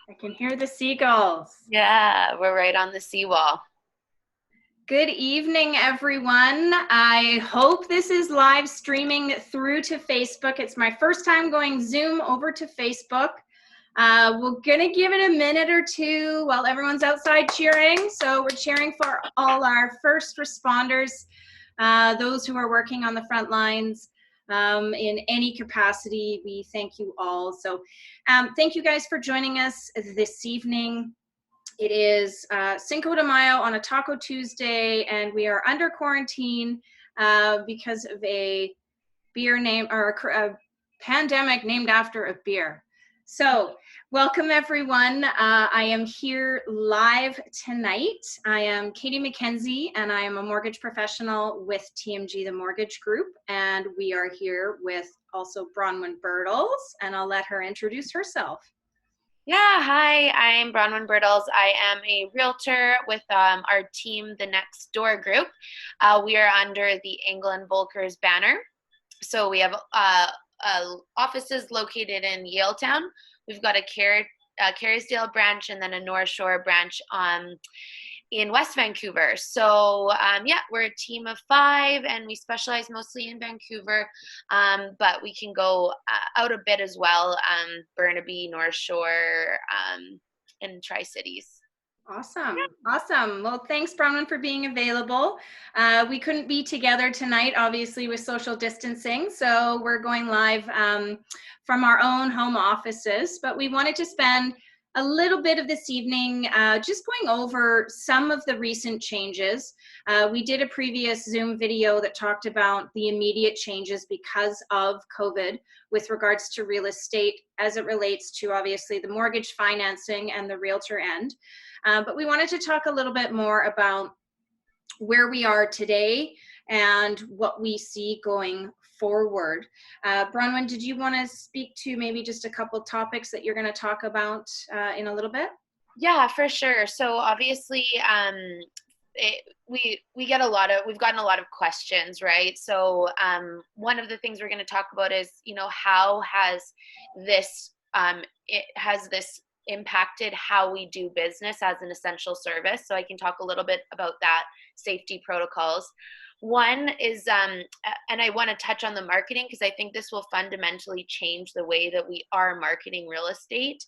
I can hear the seagulls. Yeah, we're right on the seawall. Good evening, everyone. I hope this is live streaming through to Facebook. It's my first time going Zoom over to Facebook. We're going to give it a minute or two while everyone's outside cheering. So we're cheering for all our first responders, those who are working on the front lines in any capacity. We thank you all. So thank you guys for joining us this evening. It is Cinco de Mayo on a Taco Tuesday, and we are under quarantine because of a beer name or a pandemic named after a beer. So welcome everyone. I am here live tonight. I am Katy Mackenzie, and I am a mortgage professional with TMG The Mortgage Group, and we are here with also Bronwyn Bertles, and I'll let her introduce herself. Yeah, hi, I'm Bronwyn Bertles. I am a realtor with our team, the Next Door Group. We are under the Engel Völkers banner. So we have offices located in Yaletown. We've got a Carysdale branch and then a North Shore branch in West Vancouver. So yeah, we're a team of 5 and we specialize mostly in Vancouver, but we can go out a bit as well, Burnaby, North Shore, and Tri-Cities. Awesome. Awesome. Well, thanks, Bronwyn, for being available. We couldn't be together tonight, obviously, with social distancing. So we're going live from our own home offices. But we wanted to spend a little bit of this evening just going over some of the recent changes. We did a previous Zoom video that talked about the immediate changes because of COVID with regards to real estate as it relates to, obviously, the mortgage financing and the realtor end. But we wanted to talk a little bit more about where we are today and what we see going forward. Bronwyn, did you want to speak to maybe just a couple topics that you're going to talk about in a little bit? Yeah, for sure. So obviously, we've gotten a lot of questions, right? So one of the things we're going to talk about is, how has this impacted how we do business as an essential service? So I can talk a little bit about that, safety protocols. One is, and I want to touch on the marketing because I think this will fundamentally change the way that we are marketing real estate.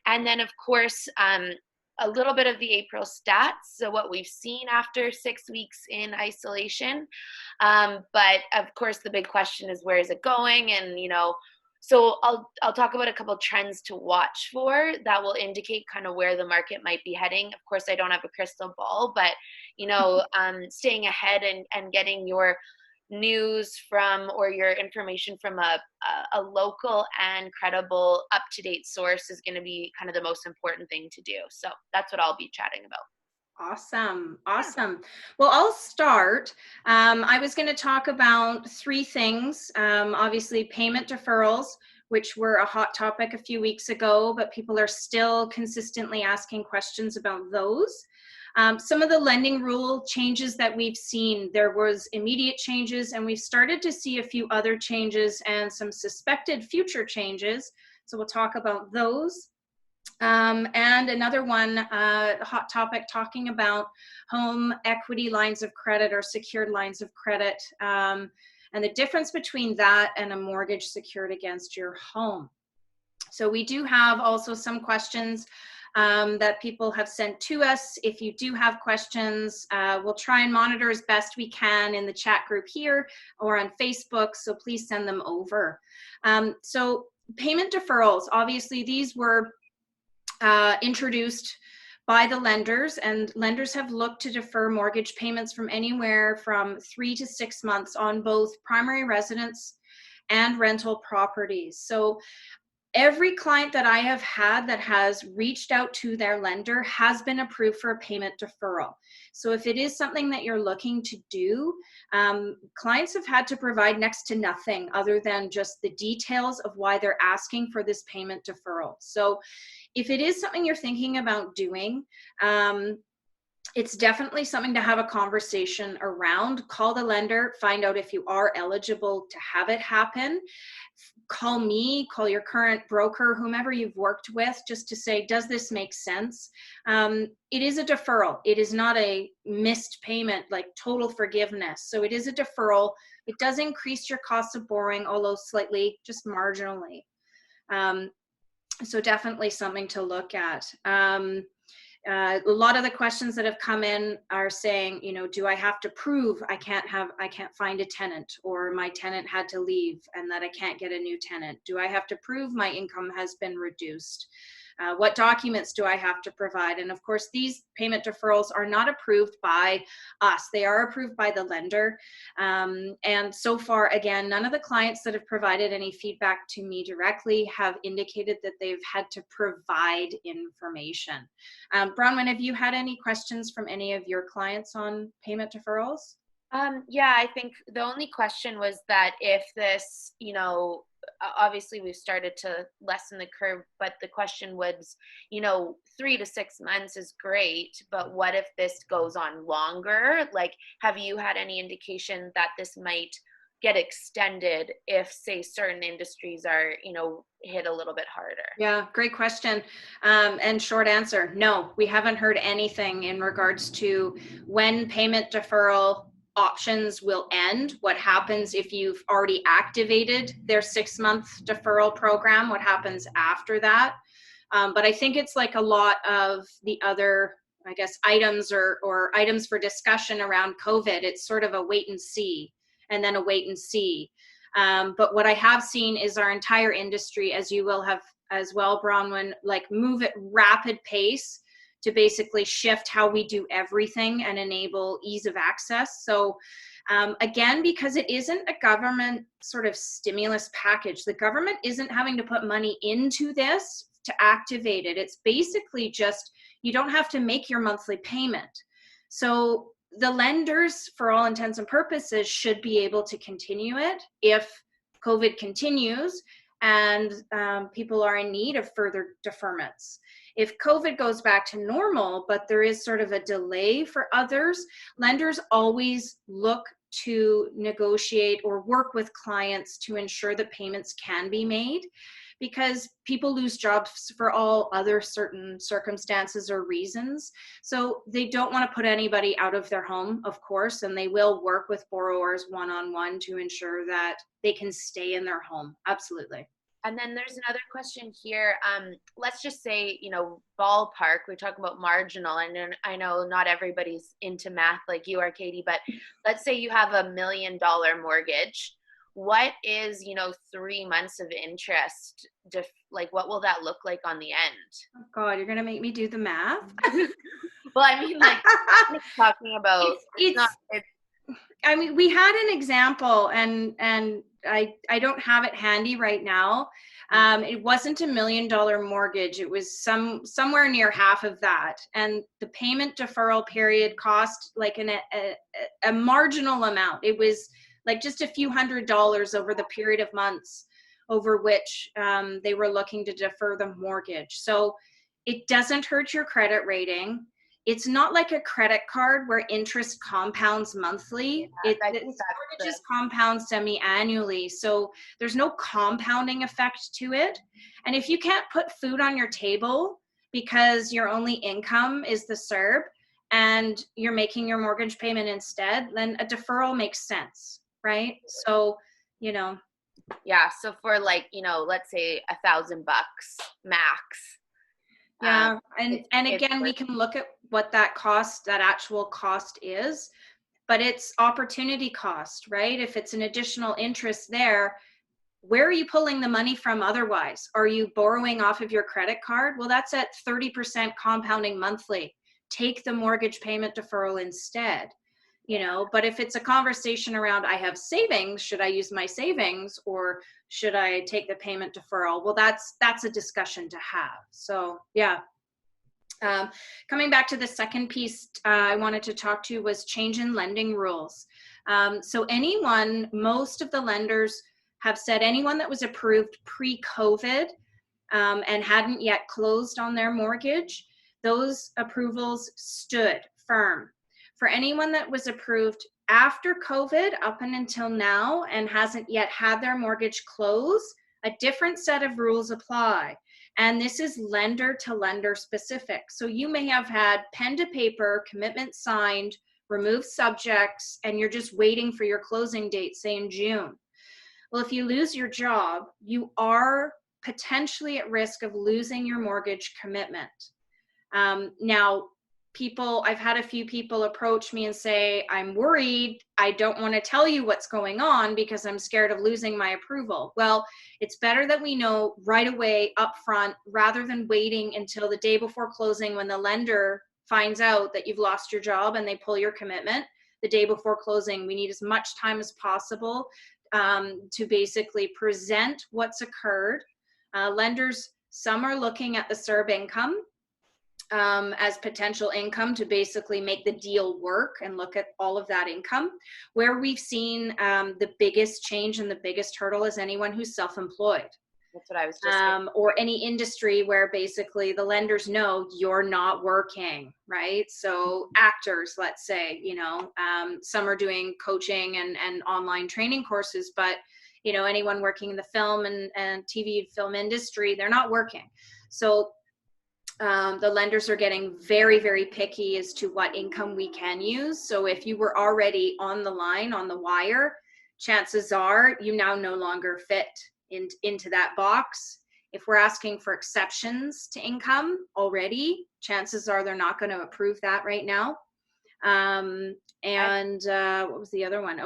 And then, of course, a little bit of the April stats, so what we've seen after 6 weeks in isolation. But of course, the big question is, where is it going? And, so I'll talk about a couple of trends to watch for that will indicate kind of where the market might be heading. Of course, I don't have a crystal ball, but staying ahead and getting your news from or your information from a local and credible, up-to-date source is going to be kind of the most important thing to do. So that's what I'll be chatting about. Awesome. Awesome. Well, I'll start. I was going to talk about 3 things. Obviously, payment deferrals, which were a hot topic a few weeks ago, but people are still consistently asking questions about those. Some of the lending rule changes that we've seen, there was immediate changes, and we've started to see a few other changes and some suspected future changes. So we'll talk about those. And another one, hot topic, talking about home equity lines of credit or secured lines of credit, and the difference between that and a mortgage secured against your home. So we do have also some questions that people have sent to us. If you do have questions, we'll try and monitor as best we can in the chat group here or on Facebook, so please send them over. So payment deferrals, obviously these were introduced by the lenders, and lenders have looked to defer mortgage payments from anywhere from 3 to 6 months on both primary residence and rental properties. So every client that I have had that has reached out to their lender has been approved for a payment deferral. So if it is something that you're looking to do, clients have had to provide next to nothing other than just the details of why they're asking for this payment deferral. So if it is something you're thinking about doing, it's definitely something to have a conversation around. Call the lender, find out if you are eligible to have it happen. call me, call your current broker, whomever you've worked with, just to say, does this make sense? It is a deferral. It is not a missed payment, like total forgiveness. So it is a deferral. It does increase your cost of borrowing, although slightly, just marginally. So definitely something to look at. A lot of the questions that have come in are saying, you know, do I have to prove I can't find a tenant, or my tenant had to leave and that I can't get a new tenant? Do I have to prove my income has been reduced? What documents do I have to provide? And of course, these payment deferrals are not approved by us. They are approved by the lender. And so far, again, none of the clients that have provided any feedback to me directly have indicated that they've had to provide information. Bronwyn, have you had any questions from any of your clients on payment deferrals? Yeah, I think the only question was that if this, you know, obviously we've started to lessen the curve, but the question was, you know, 3 to 6 months is great, but what if this goes on longer? Like, have you had any indication that this might get extended if, say, certain industries are, you know, hit a little bit harder? Yeah, great question. And short answer, no, we haven't heard anything in regards to when payment deferral options will end. What happens if you've already activated their 6-month deferral program? What happens after that? But I think it's like a lot of the other, I guess, items or items for discussion around COVID. It's sort of a wait and see, and then a wait and see. But what I have seen is our entire industry, as you will have as well, Bronwyn, like move at rapid pace to basically shift how we do everything and enable ease of access. So again, because it isn't a government sort of stimulus package, the government isn't having to put money into this to activate it. It's basically just, you don't have to make your monthly payment. So the lenders, for all intents and purposes, should be able to continue it if COVID continues and people are in need of further deferments. If COVID goes back to normal, but there is sort of a delay for others, lenders always look to negotiate or work with clients to ensure that payments can be made, because people lose jobs for all other certain circumstances or reasons. So they don't want to put anybody out of their home, of course, and they will work with borrowers one-on-one to ensure that they can stay in their home. Absolutely. And then there's another question here. Let's just say, you know, ballpark, we're talking about marginal. And I know not everybody's into math like you are, Katy, but let's say you have $1 million mortgage. What is, you know, 3 months of interest? Like, what will that look like on the end? Oh God, you're going to make me do the math? Well, I mean, like, talking about, I mean, we had an example, and I don't have it handy right now. It wasn't $1 million mortgage. It was somewhere near half of that. And the payment deferral period cost like a marginal amount. It was like just a few $100s over the period of months over which they were looking to defer the mortgage. So it doesn't hurt your credit rating. It's not like a credit card where interest compounds monthly. Yeah, mortgages compound semi-annually. So there's no compounding effect to it. And if you can't put food on your table because your only income is the CERB and you're making your mortgage payment instead, then a deferral makes sense, right? So, you know. Yeah. So for like, you know, let's say $1,000 max. Yeah, and again, we can look at what that actual cost is, but it's opportunity cost, right? If it's an additional interest there, where are you pulling the money from otherwise? Are you borrowing off of your credit card? Well, that's at 30% compounding monthly. Take the mortgage payment deferral instead. You know, but if it's a conversation around, I have savings, should I use my savings or should I take the payment deferral? Well, that's a discussion to have. So yeah. Coming back to the second piece I wanted to talk to was change in lending rules. So most of the lenders have said anyone that was approved pre-COVID and hadn't yet closed on their mortgage, those approvals stood firm. For anyone that was approved after COVID up and until now and hasn't yet had their mortgage close, a different set of rules apply. And this is lender to lender specific. So you may have had pen to paper, commitment signed, removed subjects, and you're just waiting for your closing date, say in June. Well, if you lose your job, you are potentially at risk of losing your mortgage commitment. Now, I've had a few people approach me and say, I'm worried. I don't want to tell you what's going on because I'm scared of losing my approval. Well, it's better that we know right away up front rather than waiting until the day before closing when the lender finds out that you've lost your job and they pull your commitment. The day before closing, we need as much time as possible to basically present what's occurred. Lenders, some are looking at the CERB income as potential income to basically make the deal work and look at all of that income. Where we've seen the biggest change and the biggest hurdle is anyone who's self-employed. That's what I was just saying. Or any industry where basically the lenders know you're not working, right? So actors, let's say, some are doing coaching and online training courses, but anyone working in the film and TV film industry, they're not working. So the lenders are getting very, very picky as to what income we can use. So if you were already on the line, on the wire, chances are you now no longer fit into that box. If we're asking for exceptions to income already, chances are they're not going to approve that right now. What was the other one?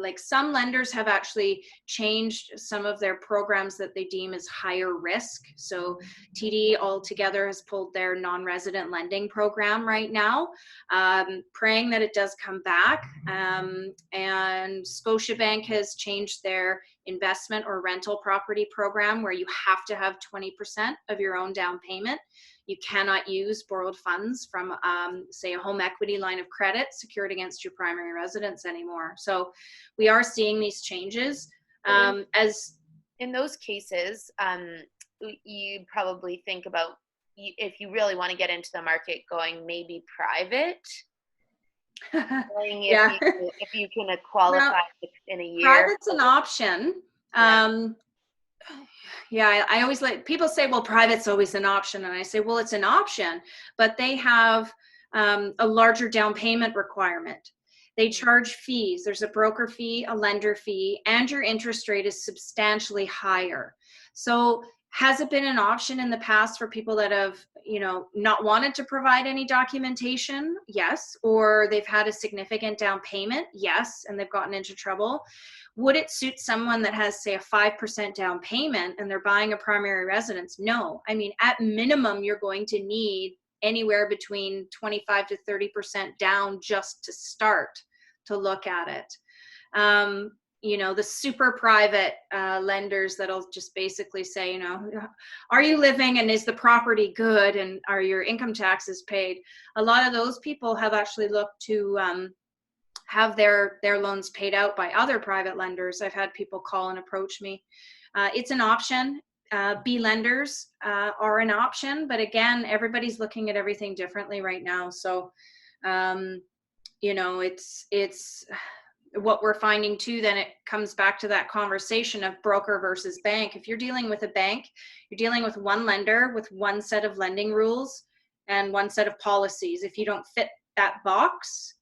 Like some lenders have actually changed some of their programs that they deem as higher risk. So TD altogether has pulled their non-resident lending program right now, praying that it does come back. And Scotiabank has changed their investment or rental property program where you have to have 20% of your own down payment. You cannot use borrowed funds from, say, a home equity line of credit secured against your primary residence anymore. So we are seeing these changes. As in those cases, you probably think about if you really want to get into the market, going maybe private. Yeah. If you can qualify in a year. Private's an option. Yeah. I always people say, well, private's always an option. And I say, well, it's an option, but they have a larger down payment requirement. They charge fees. There's a broker fee, a lender fee, and your interest rate is substantially higher. So has it been an option in the past for people that have, not wanted to provide any documentation? Yes. Or they've had a significant down payment? Yes. And they've gotten into trouble. Would it suit someone that has, say, a 5% down payment and they're buying a primary residence? No. I mean, at minimum, you're going to need anywhere between 25 to 30% down just to start to look at it. The super private lenders that'll just basically say, are you living and is the property good and are your income taxes paid? A lot of those people have actually looked to have their loans paid out by other private lenders. I've had people call and approach me. It's an option. B lenders are an option, but again, everybody's looking at everything differently right now. So, it's what we're finding too, then it comes back to that conversation of broker versus bank. If you're dealing with a bank, you're dealing with one lender with one set of lending rules and one set of policies. If you don't fit that box,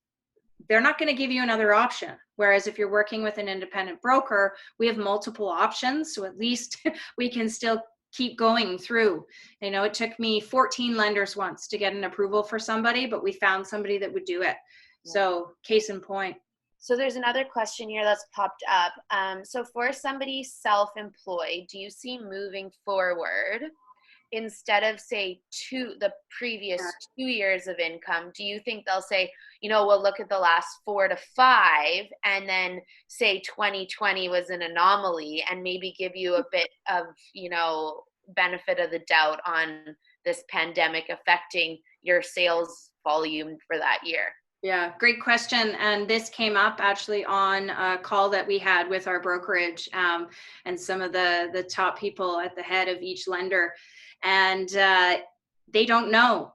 they're not going to give you another option. Whereas if you're working with an independent broker, we have multiple options. So at least we can still keep going through. It took me 14 lenders once to get an approval for somebody, but we found somebody that would do it. Yeah. So case in point. So there's another question here that's popped up. So for somebody self-employed, do you see moving forward, instead of say the previous 2 years of income, do you think they'll say, we'll look at the last 4 to 5 and then say 2020 was an anomaly and maybe give you a bit of, benefit of the doubt on this pandemic affecting your sales volume for that year? Yeah, great question. And this came up actually on a call that we had with our brokerage and some of the top people at the head of each lender. And they don't know.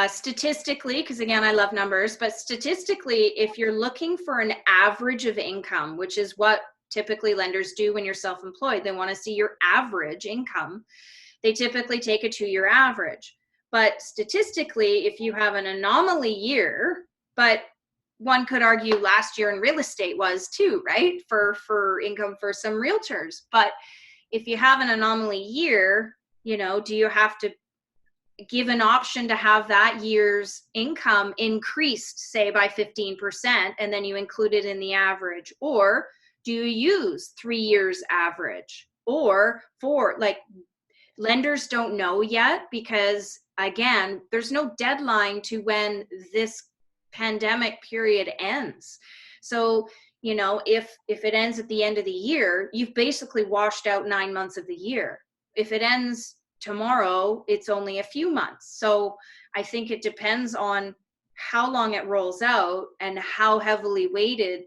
Statistically, because again, I love numbers, but statistically, if you're looking for an average of income, which is what typically lenders do when you're self-employed. They want to see your average income. They typically take a 2-year average. But statistically, if you have an anomaly year, but one could argue last year in real estate was too, right? For income for some realtors. But if you have an anomaly year, do you have to give an option to have that year's income increased, say, by 15%, and then you include it in the average? Or do you use 3 years average? Or lenders don't know yet, because again, there's no deadline to when this pandemic period ends. So, if it ends at the end of the year, you've basically washed out 9 months of the year. If it ends tomorrow, it's only a few months. So I think it depends on how long it rolls out and how heavily weighted,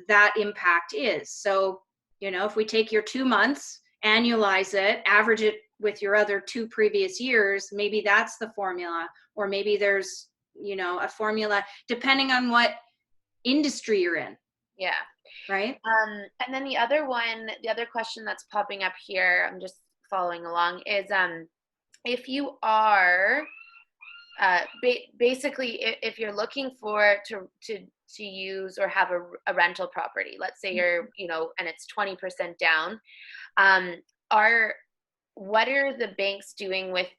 that impact is. So, if we take your 2 months, annualize it, average it with your other 2 previous years, maybe that's the formula. Or maybe there's, a formula depending on what industry you're in. Yeah. Right. And then the other question that's popping up here, I'm just following along, is if you are basically if you're looking for to use or have a rental property, let's say you're and it's 20% down, what are the banks doing with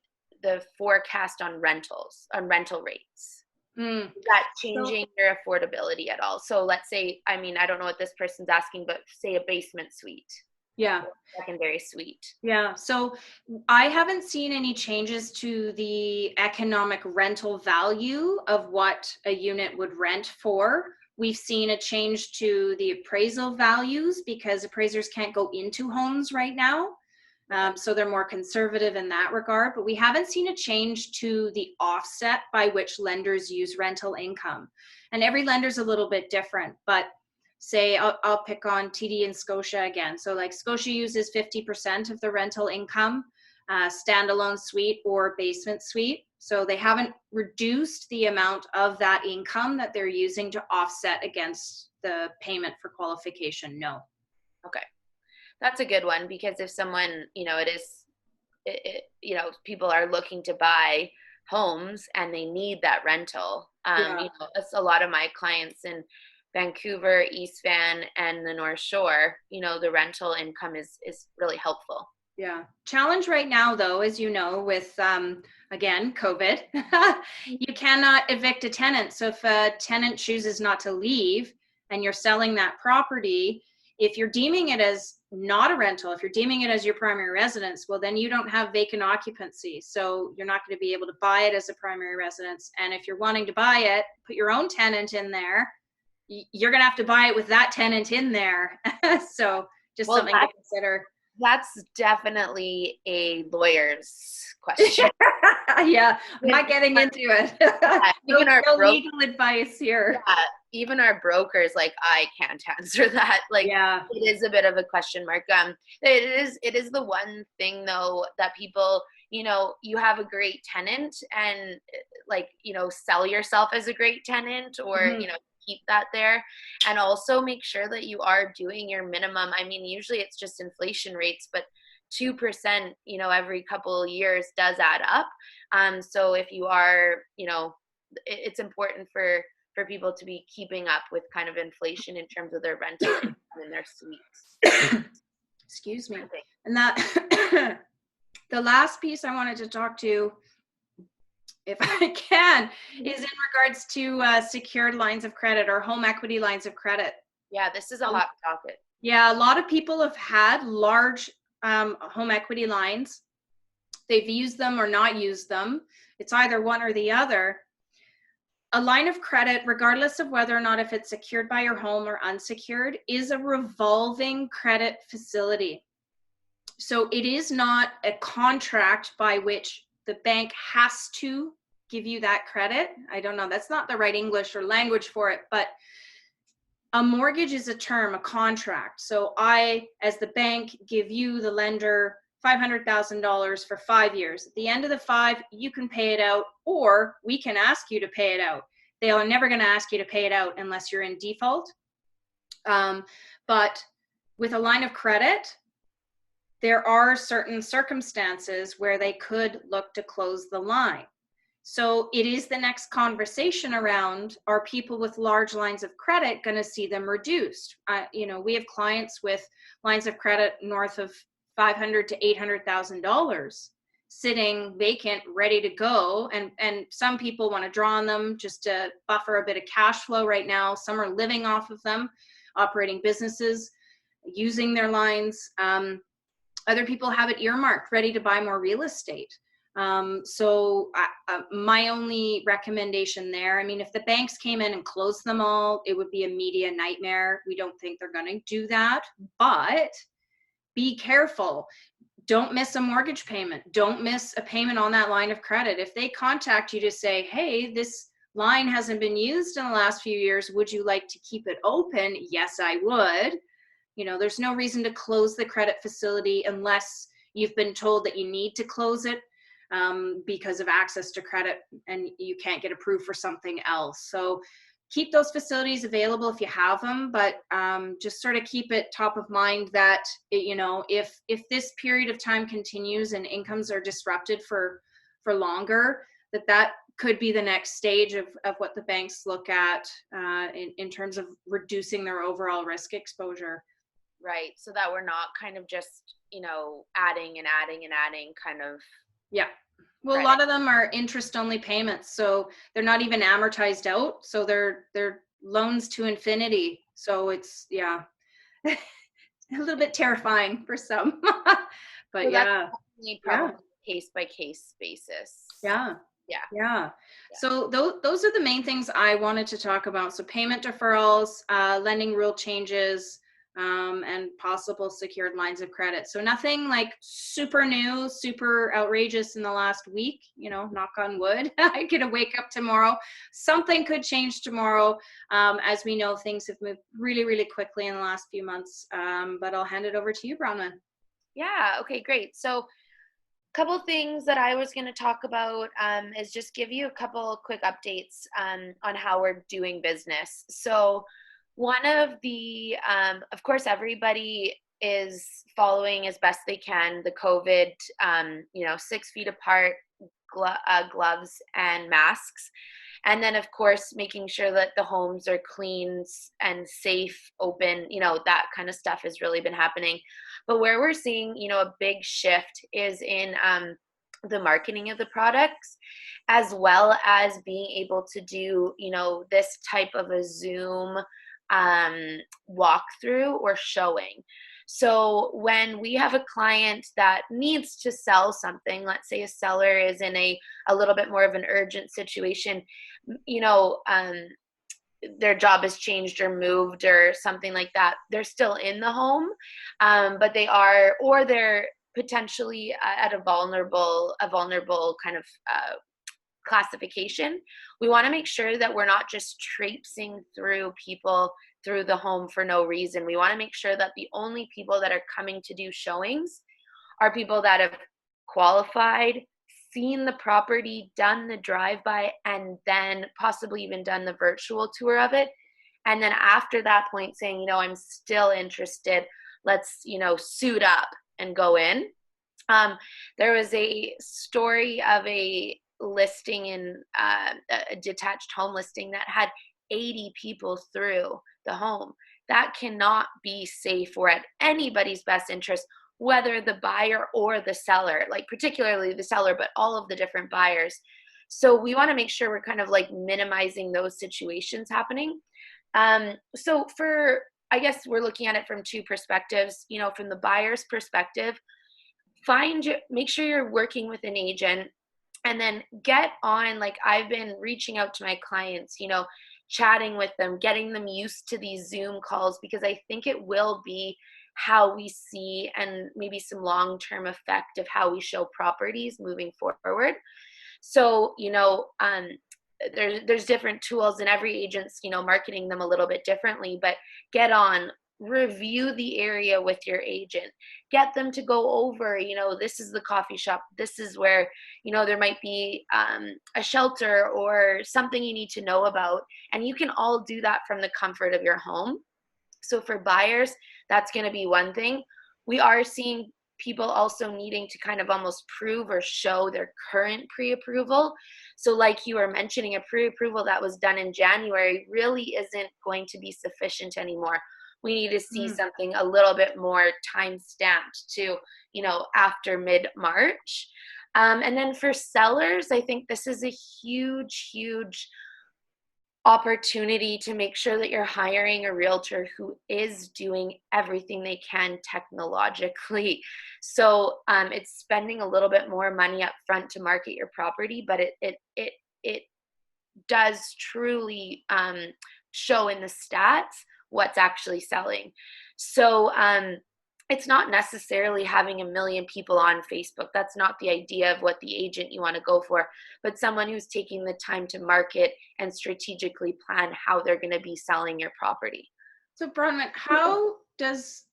the forecast on rental rates? Is that changing your affordability at all? So let's say, I don't know what this person's asking, but say a basement suite. Yeah. Secondary suite. Yeah. So I haven't seen any changes to the economic rental value of what a unit would rent for. We've seen a change to the appraisal values because appraisers can't go into homes right now. So they're more conservative in that regard, but we haven't seen a change to the offset by which lenders use rental income. And every lender's a little bit different, but say I'll pick on TD and Scotia again. So like Scotia uses 50% of the rental income, standalone suite or basement suite. So they haven't reduced the amount of that income that they're using to offset against the payment for qualification. No. Okay. That's a good one, because if someone, people are looking to buy homes and they need that rental. That's a lot of my clients in Vancouver, East Van, and the North Shore. The rental income is really helpful. Yeah. Challenge right now, though, as you know, with, again, COVID, you cannot evict a tenant. So if a tenant chooses not to leave and you're selling that property, if you're deeming it as not a rental, if you're deeming it as your primary residence, well, then you don't have vacant occupancy. So you're not going to be able to buy it as a primary residence. And if you're wanting to buy it, put your own tenant in there, you're going to have to buy it with that tenant in there. So just something to consider. That's definitely a lawyer's question. Yeah, I'm not getting into it. Even no legal advice here. Yeah, even our brokers, I can't answer that. It is a bit of a question mark. It is the one thing though that people, you have a great tenant and sell yourself as a great tenant, or keep that there, and also make sure that you are doing your minimum. Usually it's just inflation rates, but 2%, every couple of years does add up. So if you are, it's important for people to be keeping up with kind of inflation in terms of their rental income and their suites. Excuse me. And that the last piece I wanted to talk to, if I can, is in regards to secured lines of credit or home equity lines of credit. Yeah, this is a hot topic. Yeah, a lot of people have had large home equity lines. They've used them or not used them. It's either one or the other. A line of credit, regardless of whether or not if it's secured by your home or unsecured, is a revolving credit facility. So it is not a contract by which the bank has to give you that credit. I don't know, that's not the right English or language for it, but a mortgage is a term, a contract. So I, as the bank, give you, the lender, $500,000 for 5 years. At the end of the 5, you can pay it out, or we can ask you to pay it out. They are never going to ask you to pay it out unless you're in default. But with a line of credit, there are certain circumstances where they could look to close the line. So it is the next conversation around, are people with large lines of credit going to see them reduced? We have clients with lines of credit north of $500,000 to $800,000 sitting vacant, ready to go. And some people want to draw on them just to buffer a bit of cash flow right now. Some are living off of them, operating businesses, using their lines. Other people have it earmarked, ready to buy more real estate. So my only recommendation there, I mean, if the banks came in and closed them all, it would be a media nightmare. We don't think they're going to do that, but be careful. Don't miss a mortgage payment. Don't miss a payment on that line of credit. If they contact you to say, hey, this line hasn't been used in the last few years, would you like to keep it open? Yes, I would. There's no reason to close the credit facility unless you've been told that you need to close it because of access to credit and you can't get approved for something else. So keep those facilities available if you have them, but just sort of keep it top of mind that, if this period of time continues and incomes are disrupted for longer, that could be the next stage of what the banks look at in terms of reducing their overall risk exposure. Right. So that we're not kind of just, adding and adding and adding kind of. Yeah. Well, credit. A lot of them are interest only payments. So they're not even amortized out. So they're loans to infinity. So it's, a little bit terrifying for some, but so probably case by case basis. Yeah. So those are the main things I wanted to talk about. So payment deferrals, lending rule changes, and possible secured lines of credit. So nothing like super new, super outrageous in the last week, knock on wood. I could wake up tomorrow. Something could change tomorrow. As we know, things have moved really, really quickly in the last few months. But I'll hand it over to you, Bronwyn. Yeah. Okay, great. So couple things that I was going to talk about is just give you a couple quick updates on how we're doing business. So one of the, of course, everybody is following as best they can the COVID, 6 feet apart, gloves and masks. And then, of course, making sure that the homes are clean and safe, open, that kind of stuff has really been happening. But where we're seeing, a big shift is in the marketing of the products, as well as being able to do, this type of a Zoom walkthrough or showing. So when we have a client that needs to sell something, let's say a seller is in a little bit more of an urgent situation, their job has changed or moved or something like that. They're still in the home, but they're potentially at a vulnerable kind of classification. We want to make sure that we're not just traipsing through people through the home for no reason. We want to make sure that the only people that are coming to do showings are people that have qualified, seen the property, done the drive-by, and then possibly even done the virtual tour of it. And then after that point saying, I'm still interested, let's, suit up and go in. There was a story of a listing in a detached home listing that had 80 people through the home. That cannot be safe or at anybody's best interest, whether the buyer or the seller, like particularly the seller, but all of the different buyers. So we want to make sure we're kind of like minimizing those situations happening. So I guess we're looking at it from two perspectives. From the buyer's perspective, make sure you're working with an agent, and then get on, like I've been reaching out to my clients, chatting with them, getting them used to these Zoom calls, because I think it will be how we see and maybe some long-term effect of how we show properties moving forward. So, there's different tools, and every agent's, marketing them a little bit differently, but get on, review the area with your agent, get them to go over, this is the coffee shop, this is where, there might be a shelter or something you need to know about. And you can all do that from the comfort of your home. So for buyers, that's going to be one thing. We are seeing people also needing to kind of almost prove or show their current pre-approval. So like you were mentioning, a pre-approval that was done in January really isn't going to be sufficient anymore. We need to see something a little bit more time stamped to, after mid-March. And then for sellers, I think this is a huge, huge opportunity to make sure that you're hiring a realtor who is doing everything they can technologically. So it's spending a little bit more money up front to market your property, but it does truly show in the stats what's actually selling. So it's not necessarily having a million people on Facebook. That's not the idea of what the agent you want to go for, but someone who's taking the time to market and strategically plan how they're going to be selling your property. So Bronwyn, how does,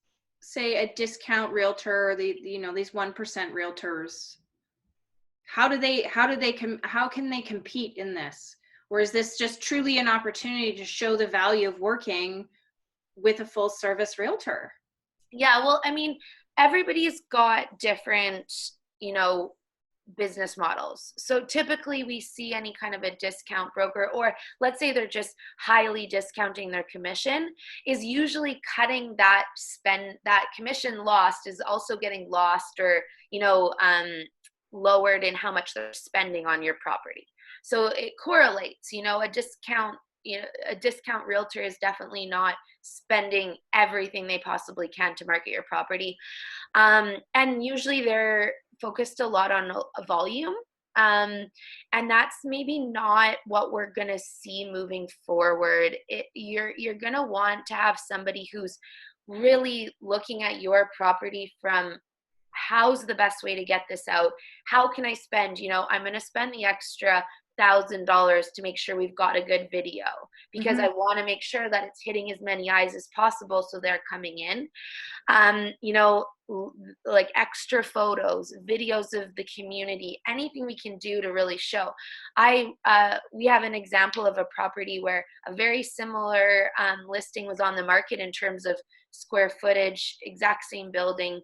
say, a discount realtor, these 1% realtors, how can they compete in this? Or is this just truly an opportunity to show the value of working with a full service realtor? Yeah, well, I mean, everybody's got different, business models. So typically we see any kind of a discount broker, or let's say they're just highly discounting their commission, is usually cutting that commission lost is also getting lost or, lowered in how much they're spending on your property. So it correlates, a discount realtor is definitely not spending everything they possibly can to market your property. And usually they're focused a lot on a volume. And that's maybe not what we're going to see moving forward. You're going to want to have somebody who's really looking at your property from how's the best way to get this out? How can I spend, I'm going to spend the extra $1,000 to make sure we've got a good video because I want to make sure that it's hitting as many eyes as possible so they're coming in. Like extra photos, videos of the community, anything we can do to really show. We have an example of a property where a very similar listing was on the market in terms of square footage, exact same building.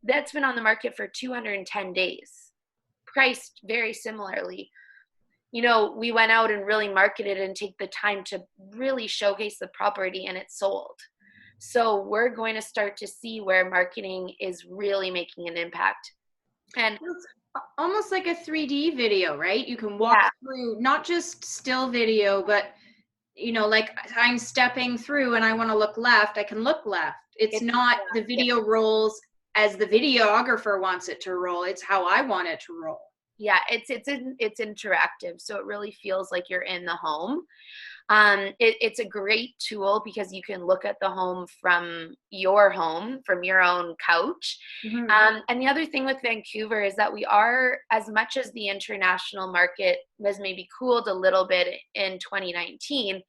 That's been on the market for 210 days, priced very similarly. We went out and really marketed and take the time to really showcase the property, and it sold. So we're going to start to see where marketing is really making an impact. And it's almost like a 3D video, right? You can walk through, not just still video, but like I'm stepping through and I want to look left, I can look left. It's not the video rolls as the videographer wants it to roll. It's how I want it to roll. Yeah, it's interactive, so it really feels like you're in the home. It's a great tool because you can look at the home from your own couch. And the other thing with Vancouver is that we are, as much as the international market has maybe cooled a little bit in 2019,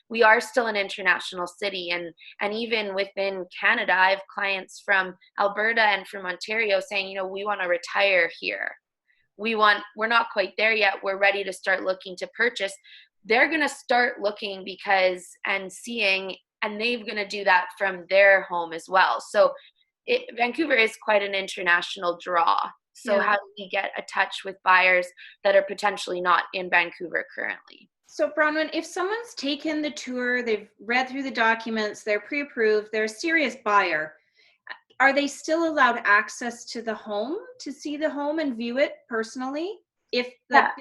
we are still an international city. And even within Canada, I have clients from Alberta and from Ontario saying, we want to retire here. We're not quite there yet. We're ready to start looking to purchase. They're going to start looking and seeing, and they're going to do that from their home as well. So Vancouver is quite an international draw. So how do we get a touch with buyers that are potentially not in Vancouver currently? So Bronwyn, if someone's taken the tour, they've read through the documents, they're pre-approved, they're a serious buyer, are they still allowed access to the home to see the home and view it personally? Do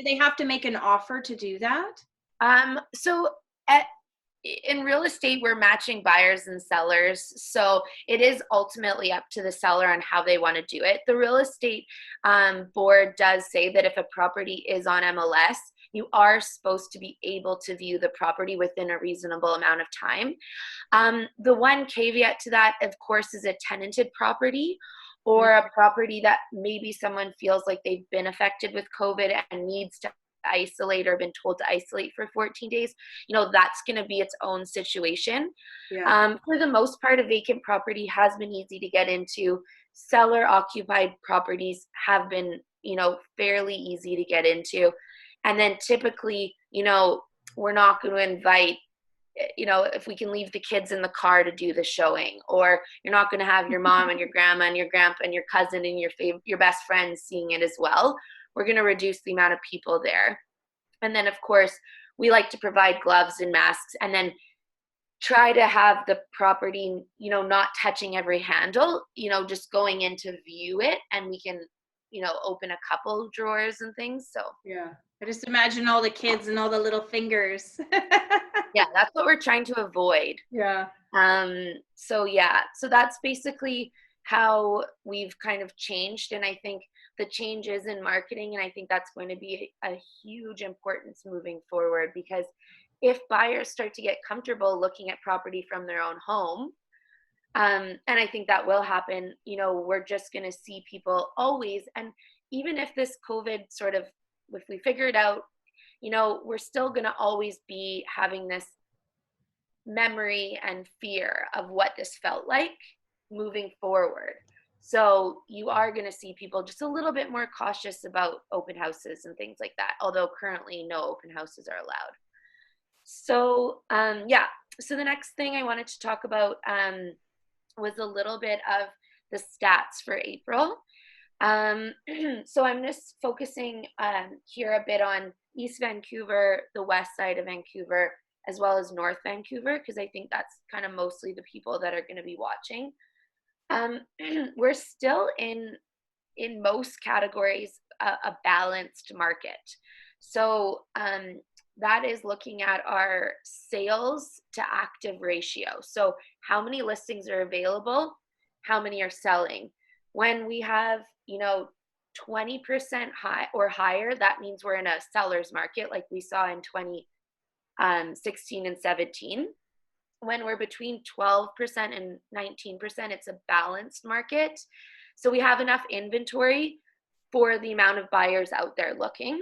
they have to make an offer to do that? In real estate, we're matching buyers and sellers. So it is ultimately up to the seller on how they want to do it. The real estate board does say that if a property is on MLS, you are supposed to be able to view the property within a reasonable amount of time. The one caveat to that, of course, is a tenanted property or a property that maybe someone feels like they've been affected with COVID and needs to isolate or been told to isolate for 14 days. That's going to be its own situation. For the most part, a vacant property has been easy to get into. Seller occupied properties have been, fairly easy to get into. And then typically, we're not going to invite if we can leave the kids in the car to do the showing, or you're not going to have your mom and your grandma and your grandpa and your cousin and your best friends seeing it as well. We're going to reduce the amount of people there. And then, of course, we like to provide gloves and masks, and then try to have the property, not touching every handle, just going in to view it, and we can, open a couple drawers and things. So yeah, I just imagine all the kids and all the little fingers. yeah, that's what we're trying to avoid. Yeah. So that's basically how we've kind of changed. And I think the changes in marketing, and I think that's going to be a huge importance moving forward, because if buyers start to get comfortable looking at property from their own home, and I think that will happen, we're just going to see people always, and even if this COVID if we figure it out, we're still going to always be having this memory and fear of what this felt like moving forward. So you are going to see people just a little bit more cautious about open houses and things like that, although currently no open houses are allowed. So so the next thing I wanted to talk about was a little bit of the stats for April. So I'm just focusing here a bit on East Vancouver, the west side of Vancouver, as well as North Vancouver, because I think that's kind of mostly the people that are going to be watching. We're still in most categories a balanced market. So that is looking at our sales to active ratio. So how many listings are available, how many are selling. When we have 20% high or higher, that means we're in a seller's market, like we saw in 2016 and 17. When we're between 12% and 19%, it's a balanced market. So we have enough inventory for the amount of buyers out there looking.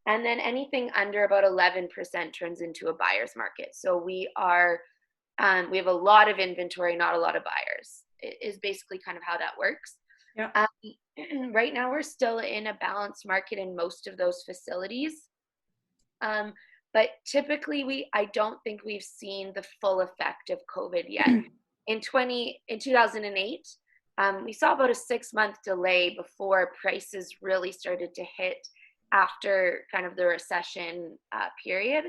And then anything under about 11% turns into a buyer's market. So we have a lot of inventory, not a lot of buyers. It is basically kind of how that works. Yeah. Right now, we're still in a balanced market in most of those facilities. But typically, I don't think we've seen the full effect of COVID yet. In 2008, we saw about a 6-month delay before prices really started to hit after kind of the recession period.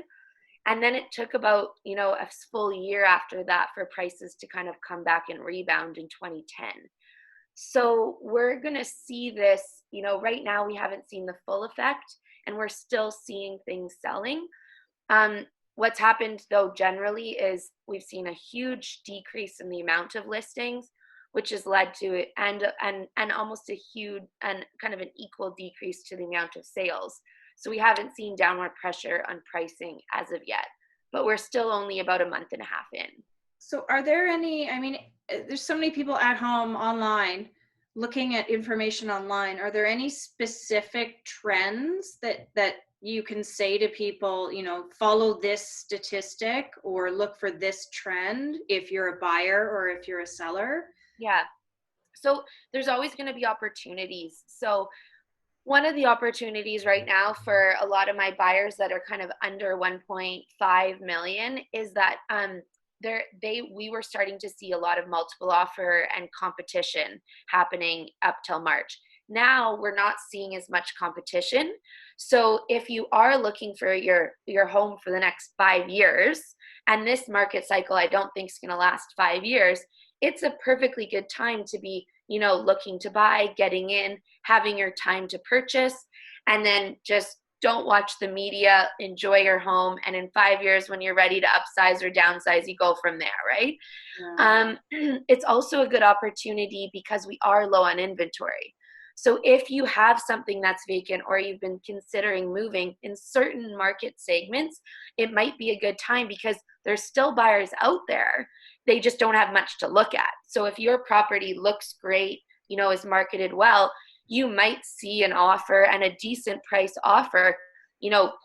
And then it took about, a full year after that for prices to kind of come back and rebound in 2010. So we're going to see this, right now we haven't seen the full effect, and we're still seeing things selling. What's happened though generally is we've seen a huge decrease in the amount of listings, which has led to and almost a huge and kind of an equal decrease to the amount of sales. So we haven't seen downward pressure on pricing as of yet, but we're still only about a month and a half in. So are there any, there's so many people at home online looking at information online. Are there any specific trends that you can say to people, follow this statistic or look for this trend if you're a buyer or if you're a seller? Yeah. So there's always going to be opportunities. So one of the opportunities right now for a lot of my buyers that are kind of under 1.5 million is that we were starting to see a lot of multiple offer and competition happening up till March. Now we're not seeing as much competition. So if you are looking for your home for the next 5 years, and this market cycle I don't think is going to last 5 years, it's a perfectly good time to be, looking to buy, getting in, having your time to purchase, and then just don't watch the media, enjoy your home. And in 5 years, when you're ready to upsize or downsize, you go from there, right? Yeah. It's also a good opportunity because we are low on inventory. So if you have something that's vacant or you've been considering moving in certain market segments, it might be a good time because there's still buyers out there. They just don't have much to look at. So if your property looks great, is marketed well, you might see an offer and a decent price offer,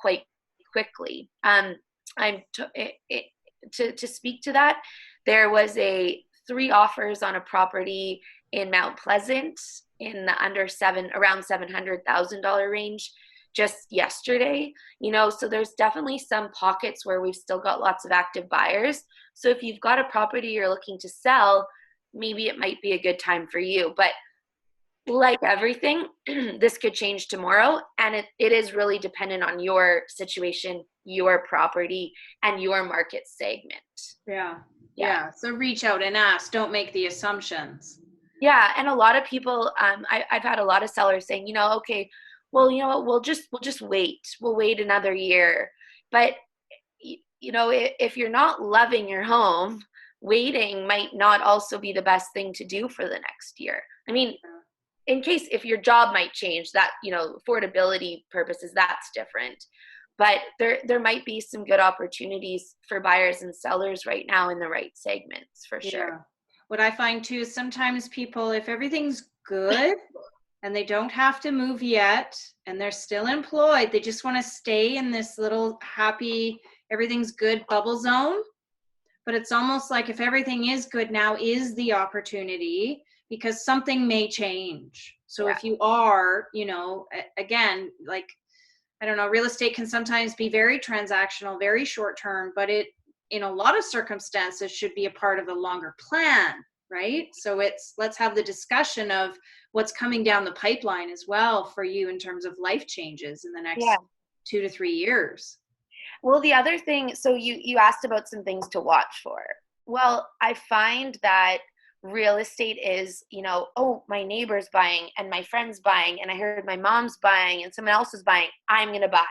quite quickly. To speak to that, there was 3 offers on a property in Mount Pleasant in the around $700,000 range just yesterday, so there's definitely some pockets where we've still got lots of active buyers. So if you've got a property you're looking to sell, maybe it might be a good time for you. But like everything, this could change tomorrow, and it is really dependent on your situation, your property, and your market segment. Yeah. So reach out and ask. Don't make the assumptions. Yeah, and a lot of people, I've had a lot of sellers saying, okay, well, you know what, we'll just wait. We'll wait another year. But if you're not loving your home, waiting might not also be the best thing to do for the next year. I mean, in case if your job might change, that, affordability purposes, that's different. But there might be some good opportunities for buyers and sellers right now in the right segments, for sure. What I find too is sometimes people, if everything's good and they don't have to move yet and they're still employed, they just want to stay in this little happy, everything's good bubble zone. But it's almost like if everything is good, now is the opportunity, because something may change. So if you are, again, like, I don't know, real estate can sometimes be very transactional, very short term, but it, in a lot of circumstances, should be a part of a longer plan, right? So let's have the discussion of what's coming down the pipeline as well for you in terms of life changes in the next 2 to 3 years. Well, the other thing, so you asked about some things to watch for. Well, I find that real estate is, oh, my neighbor's buying and my friend's buying and I heard my mom's buying and someone else is buying, I'm going to buy.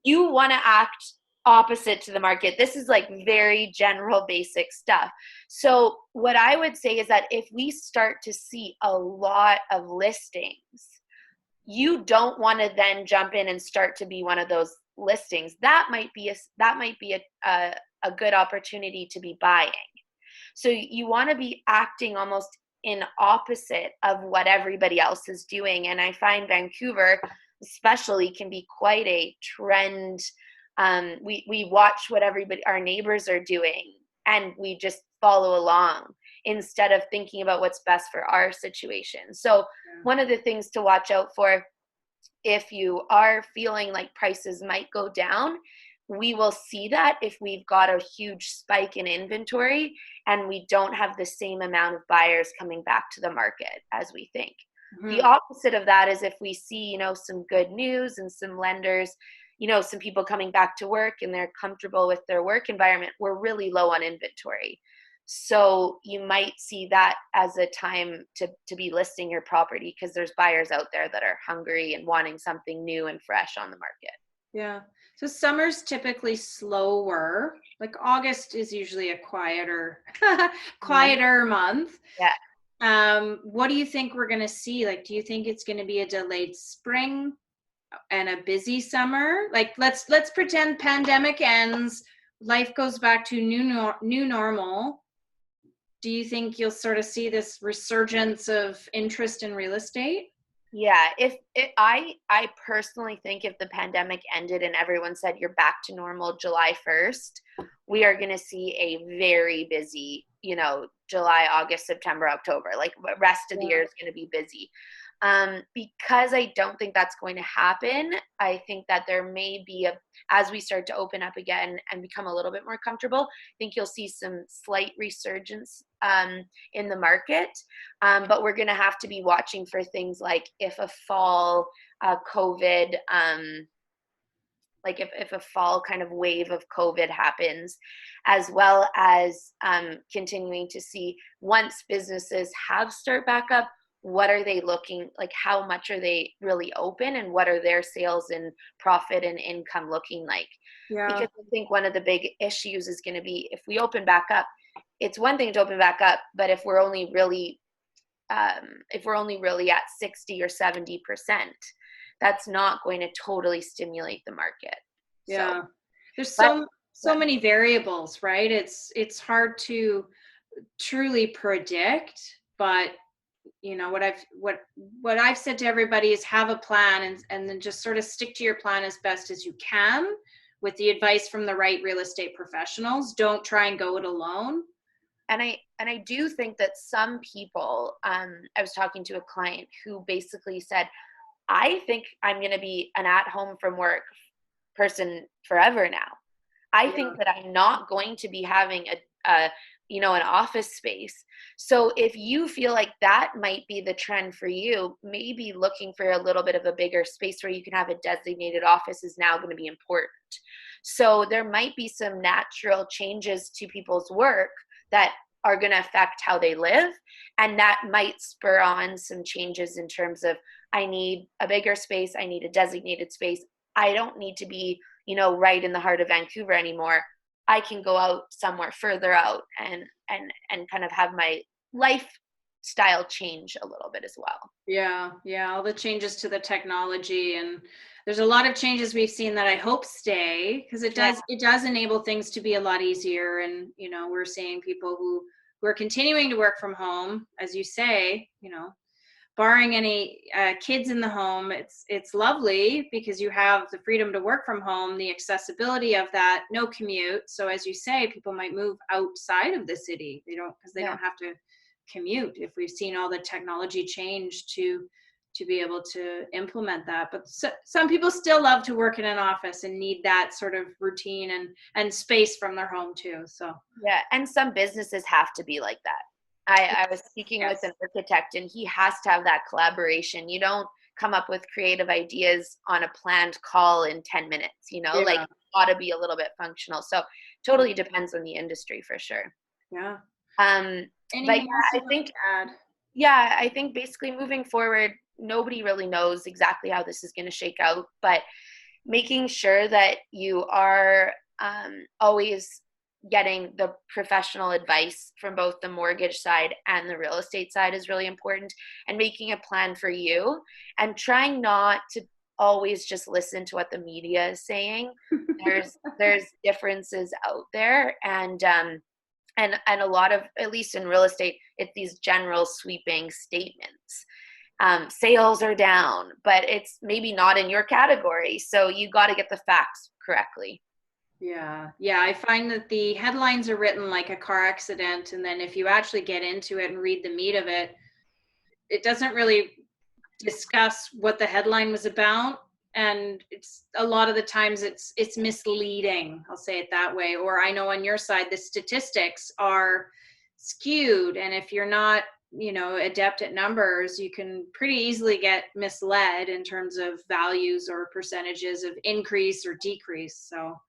You want to act opposite to the market. This is like very general, basic stuff. So what I would say is that if we start to see a lot of listings, you don't want to then jump in and start to be one of those listings. That might be a good opportunity to be buying. So you want to be acting almost in opposite of what everybody else is doing. And I find Vancouver especially can be quite a trend. We watch what our neighbors are doing, and we just follow along instead of thinking about what's best for our situation. So one of the things to watch out for, if you are feeling like prices might go down, we will see that if we've got a huge spike in inventory and we don't have the same amount of buyers coming back to the market as we think. Mm-hmm. The opposite of that is if we see, some good news and some lenders, some people coming back to work and they're comfortable with their work environment, we're really low on inventory. So you might see that as a time to be listing your property, because there's buyers out there that are hungry and wanting something new and fresh on the market. Yeah. So summer's typically slower. Like August is usually a quieter month. Yeah. What do you think we're going to see? Like, do you think it's going to be a delayed spring and a busy summer? Like, let's pretend pandemic ends, life goes back to new normal. Do you think you'll sort of see this resurgence of interest in real estate? Yeah, I personally think if the pandemic ended and everyone said you're back to normal July 1st, we are going to see a very busy, July, August, September, October. Like the rest of the year is going to be busy. Because I don't think that's going to happen, I think that there may be as we start to open up again and become a little bit more comfortable, I think you'll see some slight resurgence in the market. But we're going to have to be watching for things like if a fall COVID, like if a fall kind of wave of COVID happens, as well as continuing to see once businesses have start back up, what are they looking like? How much are they really open, and what are their sales and profit and income looking like? Yeah. Because I think one of the big issues is going to be if we open back up, it's one thing to open back up, but if we're only really at 60 or 70%, that's not going to totally stimulate the market. Yeah. So, there's so many variables, right? It's hard to truly predict, but what I've said to everybody is have a plan and then just sort of stick to your plan as best as you can with the advice from the right real estate professionals. Don't try and go it alone. And I do think that some people, I was talking to a client who basically said, I think I'm going to be an at home from work person forever now. I think that I'm not going to be having a an office space. So if you feel like that might be the trend for you, maybe looking for a little bit of a bigger space where you can have a designated office is now going to be important. So there might be some natural changes to people's work that are going to affect how they live. And that might spur on some changes in terms of, I need a bigger space, I need a designated space. I don't need to be, right in the heart of Vancouver anymore. I can go out somewhere further out and kind of have my lifestyle change a little bit as well. Yeah, all the changes to the technology, and there's a lot of changes we've seen that I hope stay, because it does enable things to be a lot easier. And we're seeing people who are continuing to work from home, as you say, barring any kids in the home. It's lovely because you have the freedom to work from home, the accessibility of that, no commute. So as you say, people might move outside of the city. They don't have to commute, if we've seen all the technology change to be able to implement that. But some people still love to work in an office and need that sort of routine and space from their home too. So yeah, and some businesses have to be like that. I was speaking with an architect, and he has to have that collaboration. You don't come up with creative ideas on a planned call in 10 minutes, like it ought to be a little bit functional. So totally depends on the industry for sure. Yeah. But I think basically moving forward, nobody really knows exactly how this is going to shake out, but making sure that you are always getting the professional advice from both the mortgage side and the real estate side is really important, and making a plan for you and trying not to always just listen to what the media is saying. There's differences out there, and a lot of, at least in real estate, it's these general sweeping statements. Sales are down, but it's maybe not in your category. So you got to get the facts correctly. Yeah. I find that the headlines are written like a car accident. And then if you actually get into it and read the meat of it, it doesn't really discuss what the headline was about. And it's a lot of the times it's misleading. I'll say it that way. Or I know on your side, the statistics are skewed. And if you're not, adept at numbers, you can pretty easily get misled in terms of values or percentages of increase or decrease. So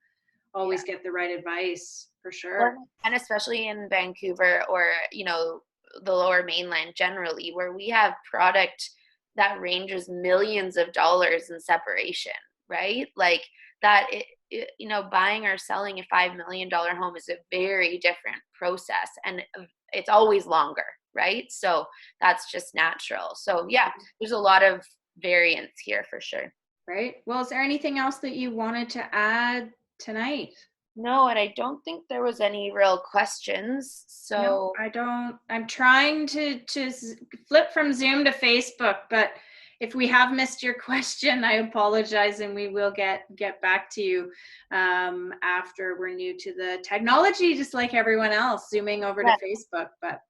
always get the right advice for sure. And especially in Vancouver or, the lower mainland generally, where we have product that ranges millions of dollars in separation, right? Like that, buying or selling a $5 million home is a very different process, and it's always longer, right? So that's just natural. So yeah, there's a lot of variance here for sure. Right. Well, is there anything else that you wanted to add tonight? No, and I don't think there was any real questions. So no, I don't. I'm trying to flip from Zoom to Facebook, but if we have missed your question, I apologize, and we will get back to you after we're new to the technology, just like everyone else, zooming over to Facebook. But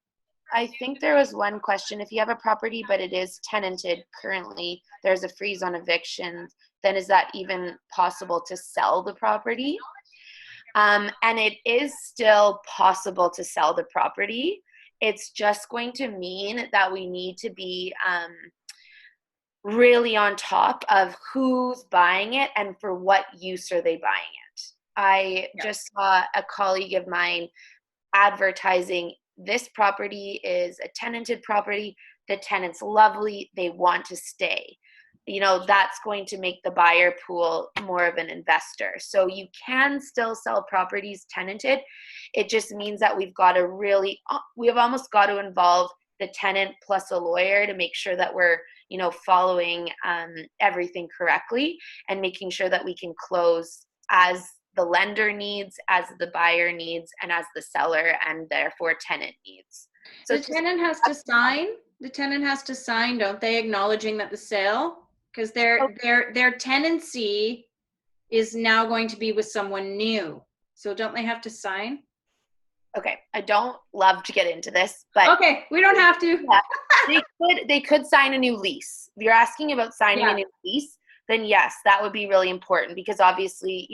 I think there was one question. If you have a property, but it is tenanted currently, there's a freeze on eviction, then is that even possible to sell the property? And it is still possible to sell the property. It's just going to mean that we need to be really on top of who's buying it and for what use are they buying it. I just saw a colleague of mine advertising, this property is a tenanted property. The tenant's lovely. They want to stay. That's going to make the buyer pool more of an investor. So you can still sell properties tenanted. It just means that we've almost got to involve the tenant plus a lawyer to make sure that we're, following everything correctly and making sure that we can close as the lender needs, as the buyer needs, and as the seller and therefore tenant needs. So the tenant has to sign. The tenant has to sign, don't they, acknowledging that the sale? Because their tenancy is now going to be with someone new. So don't they have to sign? Okay, I don't love to get into this, but Okay, we don't have to. yeah, they could sign a new lease. If you're asking about signing a Yeah. new lease, then yes, that would be really important because obviously,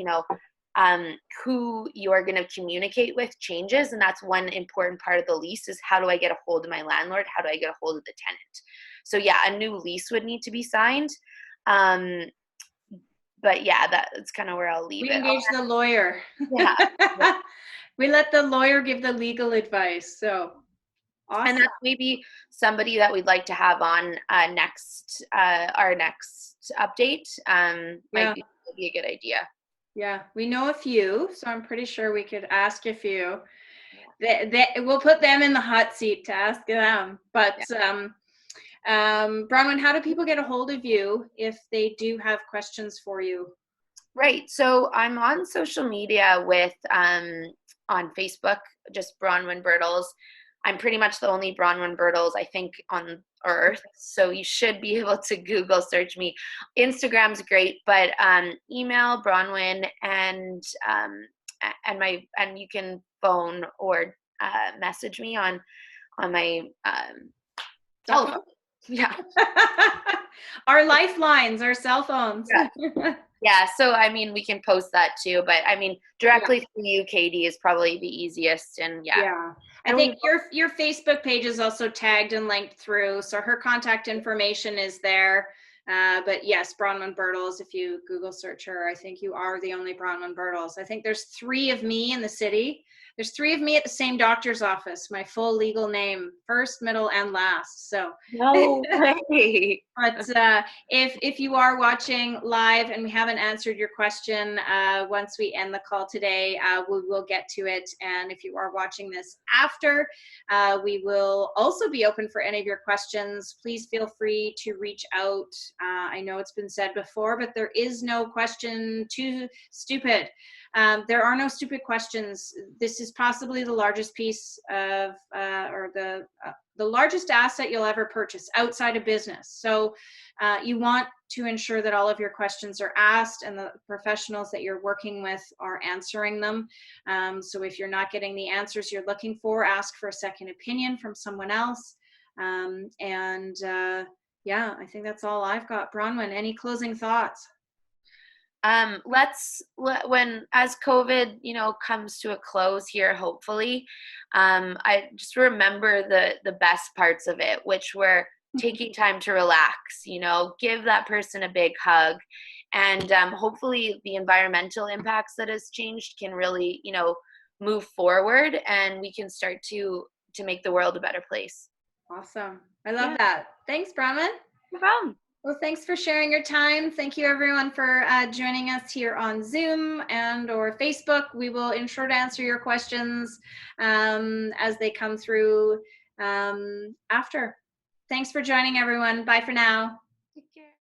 who you're going to communicate with changes, and that's one important part of the lease is how do I get a hold of my landlord? How do I get a hold of the tenant? So yeah, a new lease would need to be signed. Um, but yeah, that's kind of where I'll leave We it. engage the lawyer. Yeah. We let the lawyer give the legal advice. So And awesome. that's maybe somebody that we'd like to have on next our next update. Yeah. Might be a good idea. Yeah. We know a few, so I'm pretty sure we could ask a few. Yeah. We'll put them in the hot seat to ask them. But Bronwyn, how do people get a hold of you if they do have questions for you? Right. So I'm on social media with on Facebook, just Bronwyn Bertles. I'm pretty much the only Bronwyn Bertles I think on earth. So you should be able to Google search me. Instagram's great, but email Bronwyn and you can phone or message me on my Cell phone? telephone. Yeah. Our lifelines, our cell phones. Yeah. Yeah, so I mean, we can post that too, but I mean, Yeah. directly through you, Katie, is probably the easiest, and yeah. Yeah. I And think your Facebook page is also tagged and linked through, so her contact information is there. But yes, Bronwyn Bertles, if you Google search her, I think you are the only Bronwyn Bertles. I think there's 3 of me in the city. There's 3 of me at the same doctor's office, my full legal name, first, middle, and last. So no way. but if you are watching live and we haven't answered your question, once we end the call today, we will get to it. And if you are watching this after, we will also be open for any of your questions. Please feel free to reach out. I know it's been said before, but there is no question too stupid. There are no stupid questions. This is possibly the largest piece of, or the largest asset you'll ever purchase outside of business. So you want to ensure that all of your questions are asked and the professionals that you're working with are answering them. So if you're not getting the answers you're looking for, ask for a second opinion from someone else. Yeah, I think that's all I've got. Bronwyn, any closing thoughts? When as COVID, comes to a close here, hopefully, I just remember the best parts of it, which were taking time to relax, give that person a big hug, and hopefully the environmental impacts that has changed can really, move forward, and we can start to make the world a better place. Awesome. I love Yeah, that. Thanks, Bronwyn. no problem. Well, thanks for sharing your time. Thank you everyone for joining us here on Zoom and or Facebook. We will ensure to answer your questions as they come through after. Thanks for joining everyone. Bye for now. Take care.